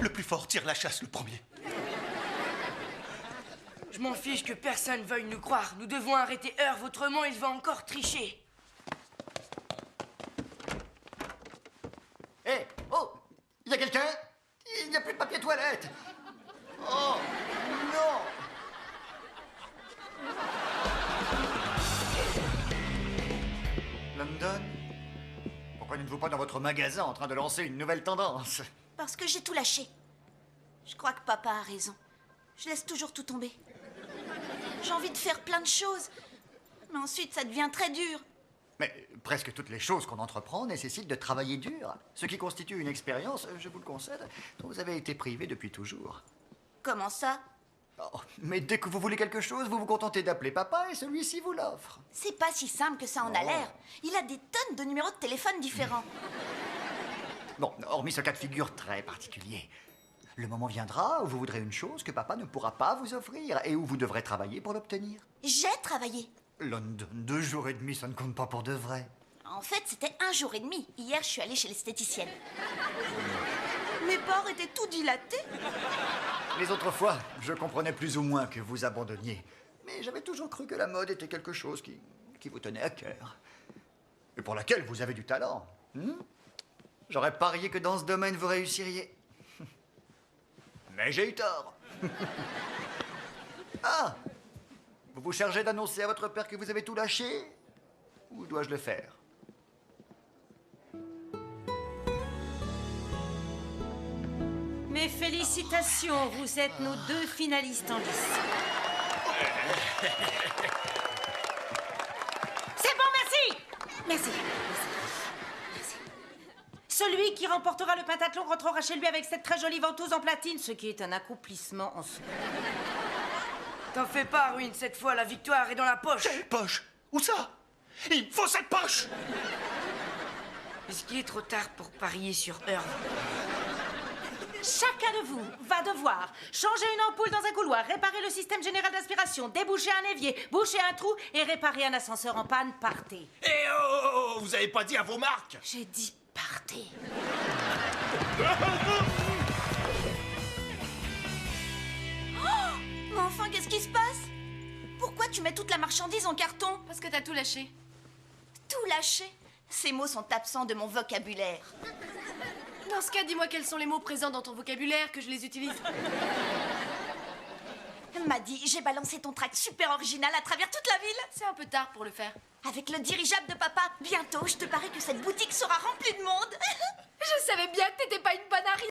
Le plus fort tire la chasse le premier. Je m'en fiche que personne veuille nous croire. Nous devons arrêter Herve, autrement il va encore tricher. Hé, oh, il y a quelqu'un? Il n'y a plus de papier toilette. Oh, non. London? Pourquoi n'êtes-vous pas dans votre magasin en train de lancer une nouvelle tendance? Parce que j'ai tout lâché. Je crois que papa a raison. Je laisse toujours tout tomber. J'ai envie de faire plein de choses. Mais ensuite, ça devient très dur. Mais presque toutes les choses qu'on entreprend nécessitent de travailler dur. Ce qui constitue une expérience, je vous le concède, dont vous avez été privé depuis toujours. Comment ça? Oh, mais dès que vous voulez quelque chose, vous vous contentez d'appeler papa et celui-ci vous l'offre. C'est pas si simple que ça en a l'air. Il a des tonnes de numéros de téléphone différents. Bon, hormis ce cas de figure très particulier, le moment viendra où vous voudrez une chose que papa ne pourra pas vous offrir et où vous devrez travailler pour l'obtenir. J'ai travaillé. London, 2 jours et demi, ça ne compte pas pour de vrai. En fait, c'était 1 jour et demi. Hier, je suis allée chez l'esthéticienne. Mes pores étaient tout dilatés. Les autres fois, je comprenais plus ou moins que vous abandonniez. Mais j'avais toujours cru que la mode était quelque chose qui vous tenait à cœur. Et pour laquelle vous avez du talent. J'aurais parié que dans ce domaine, vous réussiriez. Mais j'ai eu tort. Ah! Vous vous chargez d'annoncer à votre père que vous avez tout lâché? Ou dois-je le faire? Mes félicitations, vous êtes nos 2 finalistes en lice. C'est bon, merci. Merci. Celui qui remportera le pentathlon rentrera chez lui avec cette très jolie ventouse en platine, ce qui est un accomplissement en soi. T'en fais pas, Ruine, cette fois, la victoire est dans la poche. Quelle poche? Où ça? Il me faut cette poche! Est-ce qu'il est trop tard pour parier sur Herve? Chacun de vous va devoir changer une ampoule dans un couloir, réparer le système général d'aspiration, déboucher un évier, boucher un trou et réparer un ascenseur en panne. Partez. Eh oh, vous avez pas dit à vos marques? J'ai dit partez. Mais enfin, qu'est-ce qui se passe? Pourquoi tu mets toute la marchandise en carton? Parce que t'as tout lâché. Tout lâché? Ces mots sont absents de mon vocabulaire. Dans ce cas, dis-moi quels sont les mots présents dans ton vocabulaire que je les utilise. Maddy, j'ai balancé ton tract super original à travers toute la ville. C'est un peu tard pour le faire. Avec le dirigeable de papa, bientôt, je te parie que cette boutique sera remplie de monde. Je savais bien que t'étais pas une bonne à rien.